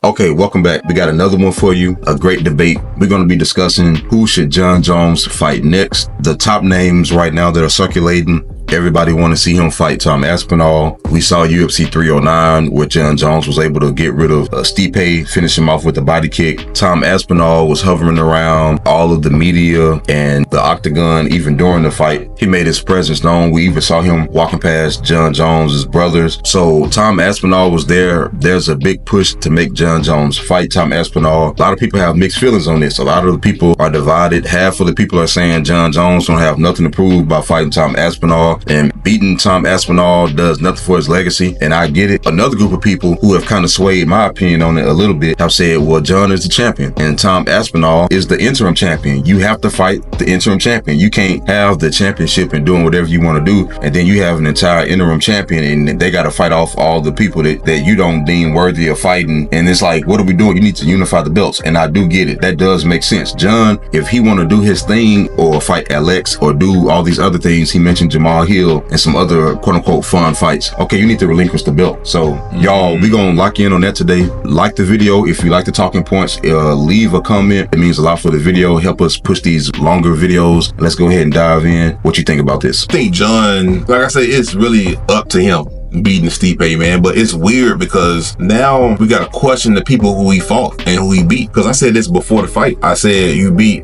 Okay, welcome back. We got another one for you. A great debate. We're going to be discussing who should Jon Jones fight next. The top names right now that are circulating. Everybody want to see him fight Tom Aspinall. We saw UFC 309 where Jon Jones was able to get rid of Stipe, finish him off with a body kick. Tom Aspinall was hovering around all of the media and the octagon even during the fight. He made his presence known. We even saw him walking past Jon Jones' brothers. So Tom Aspinall was there. There's a big push to make Jon Jones fight Tom Aspinall. A lot of people have mixed feelings on this. A lot of the people are divided. Half of the people are saying Jon Jones don't have nothing to prove by fighting Tom Aspinall. And beating Tom Aspinall does nothing for his legacy, and I get it. Another group of people who have kind of swayed my opinion on it a little bit have said, well, Jon is the champion and Tom Aspinall is the interim champion. You have to fight the interim champion. You can't have the championship and doing whatever you want to do, and then you have an entire interim champion and they got to fight off all the people that you don't deem worthy of fighting. And it's like, what are we doing? You need to unify the belts, and I do get it. That does make sense. Jon, if he want to do his thing or fight Alex or do all these other things, he mentioned Jamal Hill and some other quote-unquote fun fights. Okay, you need to relinquish the belt. So y'all, we gonna lock in on that today. Like the video if you like the talking points. Leave a comment. It means a lot for the video. Help us push these longer videos. Let's go ahead and dive in. What you think about this? I think Jon, like I said, it's really up to him beating Stipe, man. But it's weird because now we got to question the people who he fought and who he beat. Because I said this before the fight. I said you beat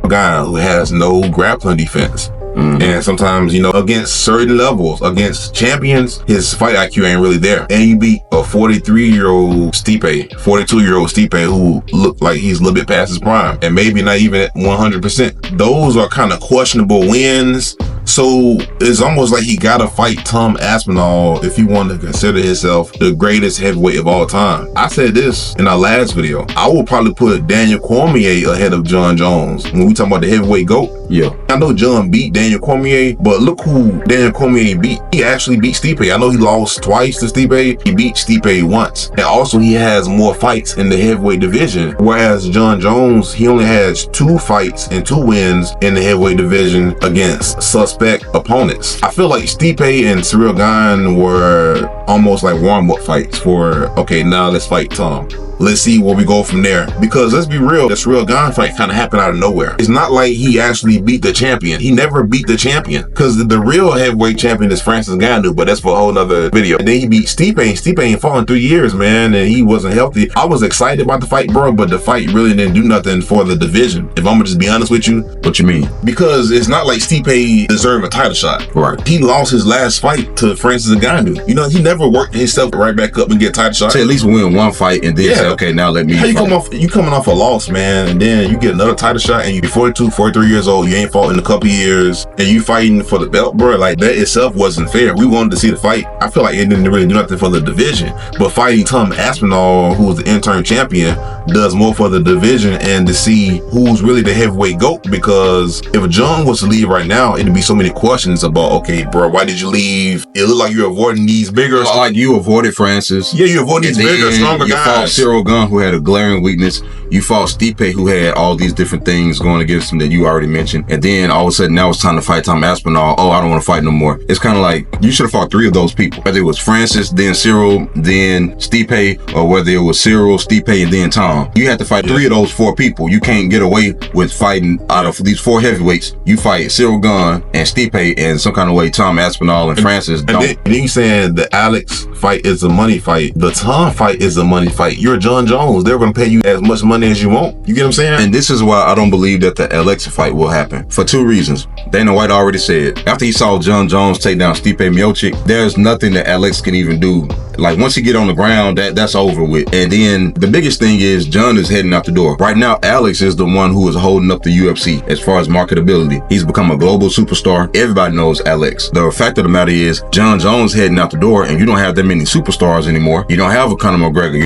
a guy who has no grappling defense. And sometimes, you know, against certain levels, against champions, his fight IQ ain't really there. And you beat a 43-year-old Stipe, 42-year-old Stipe, who looked like he's a little bit past his prime and maybe not even at 100%. Those are kind of questionable wins. So it's almost like he gotta fight Tom Aspinall if he wanted to consider himself the greatest heavyweight of all time. I said this in our last video. I will probably put Daniel Cormier ahead of Jon Jones when we talk about the heavyweight GOAT. Yeah. I know Jon beat Daniel Cormier, but look who Daniel Cormier beat. He actually beat Stipe. I know he lost twice to Stipe. He beat Stipe once. And also he has more fights in the heavyweight division. Whereas Jon Jones, he only has 2 fights and 2 wins in the heavyweight division against suspect opponents. I feel like Stipe and Ciryl Gane were almost like warm-up fights for, okay, now let's fight Tom. Let's see where we go from there. Because let's be real, the Ciryl Gane fight kind of happened out of nowhere. It's not like he actually beat the champion. He never beat the champion. Because the real heavyweight champion is Francis Ngannou, but that's for a whole nother video. And then he beat Stipe, and Stipe ain't fought in 3 years, man, and he wasn't healthy. I was excited about the fight, bro, but the fight really didn't do nothing for the division. If I'm gonna just be honest with you. What you mean? Because it's not like Stipe deserved a title shot. Right. He lost his last fight to Francis Ngannou. You know, he never worked himself right back up and get a title shot. So at least win one fight and then say, okay, now let me How you coming off a loss, man, and then you get another title shot and you're 42, 43 years old, you ain't fought in a couple years, and you fighting for the belt, bro. Like, that itself wasn't fair. We wanted to see the fight. I feel like it didn't really do nothing for the division, but fighting Tom Aspinall, who was the interim champion, does more for the division and to see who's really the heavyweight GOAT. Because if Jon was to leave right now, it'd be so many questions about, okay, bro, why did you leave? It looked like you're avoiding these bigger, like you avoided Francis. Yeah, you avoided these bigger, stronger guys. You fought Ciryl Gane, who had a glaring weakness. You fought Stipe, who had all these different things going against him that you already mentioned. And then all of a sudden now it's time to fight Tom Aspinall. Oh, I don't want to fight no more. It's kind of like you should have fought 3 of those people. Whether it was Francis, then Ciryl, then Stipe, or whether it was Ciryl, Stipe, and then Tom. You had to fight 3 of those 4 people. You can't get away with fighting out of these 4 heavyweights. You fight Ciryl Gane and Stipe, and some kind of way Tom Aspinall and Francis don't. And then you saying the Alex fight is a money fight. The Tom fight is a money fight. You're Jon Jones. They're going to pay you as much money as you want. You get what I'm saying? And this is why I don't believe that the Alex fight will happen. For 2 reasons. Dana White already said, after he saw Jon Jones take down Stipe Miocic, there's nothing that Alex can even do. Like, once he get on the ground, that's over with. And then the biggest thing is Jon is heading out the door. Right now, Alex is the one who is holding up the UFC as far as marketability. He's become a global superstar. Everybody knows Alex. The fact of the matter is, Jon Jones heading out the door, and you don't have that many superstars anymore. You don't have a Conor McGregor.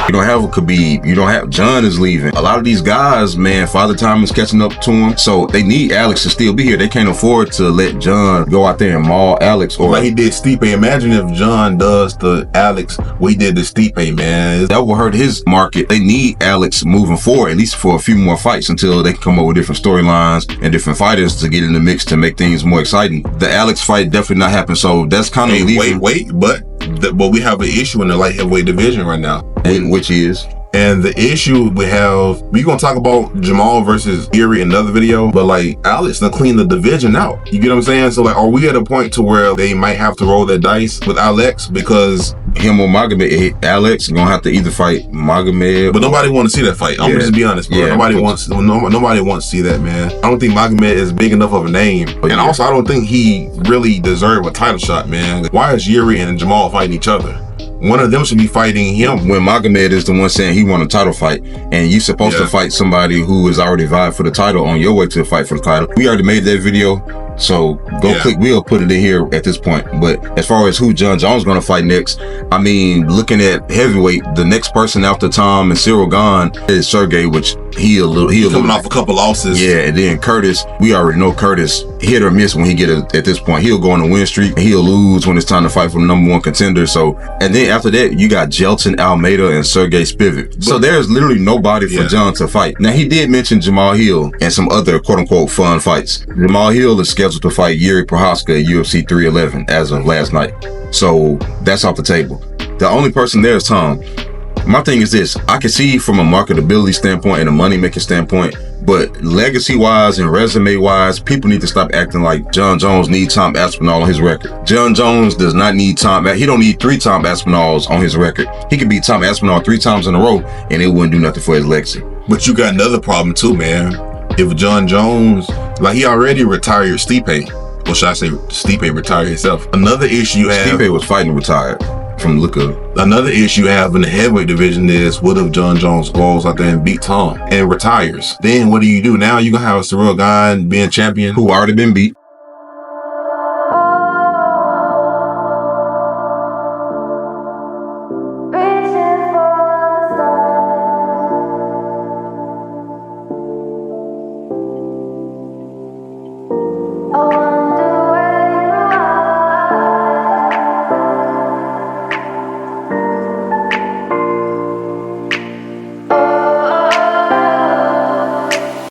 You don't have a Khabib. You don't have, Jon is leaving. A lot of these guys, man, Father Time is catching up to him. So they need Alex to still be here. They can't afford to let Jon go out there and maul Alex. Or like he did Stipe. Imagine if Jon does to Alex what he did to Stipe, man. That will hurt his market. They need Alex moving forward, at least for a few more fights until they can come up with different storylines and different fighters to get in the mix to make things more exciting. The Alex fight definitely not happen. So that's kind of wait, but but we have an issue in the light heavyweight division right now. Which is? And the issue we're gonna talk about Jamal versus Erie in another video, but like Alex done clean the division out. You get what I'm saying? So like, are we at a point to where they might have to roll that dice with Alex because him or Magomed? Alex gonna have to either fight Magomed, but nobody want to see that fight. I'm gonna just be honest, bro. Nobody wants to see that, man. I don't think Magomed is big enough of a name, and also I don't think he really deserved a title shot, man. Why is Yuri and Jamal fighting each other? One of them should be fighting him. When Magomed is the one saying he want a title fight, and you supposed to fight somebody who is already vying for the title on your way to the fight for the title. We already made that video, so go click. We'll put it in here at this point. But as far as who Jon Jones gonna fight next, I mean, looking at heavyweight, the next person after Tom and Cyril gone is Sergey, which he coming off a couple losses. Yeah, and then Curtis, we already know Curtis hit or miss when he get at this point. He'll go on a win streak and he'll lose when it's time to fight for the #1 contender. So, and then after that, you got Jelton Almeida and Sergey Spivak. So there's literally nobody for Jon to fight. Now, he did mention Jamal Hill and some other quote unquote fun fights. Jamal Hill is scheduled to fight Yuri Prohaska at UFC 311 as of last night. So that's off the table. The only person there is Tom. My thing is this, I can see from a marketability standpoint and a money-making standpoint, but legacy-wise and resume-wise, people need to stop acting like Jon Jones needs Tom Aspinall on his record. Jon Jones does not need he don't need 3 Tom Aspinalls on his record. He could beat Tom Aspinall 3 times in a row, and it wouldn't do nothing for his legacy. But you got another problem too, man. If Jon Jones, like he already retired Stipe, or should I say Stipe retired himself. Another issue you have... Stipe was fighting retired. From the look of it. Another issue you have in the heavyweight division is, what if Jon Jones goes out there and beat Tom and retires? Then what do you do? Now you're gonna have a Cyril Gane being champion who already been beat.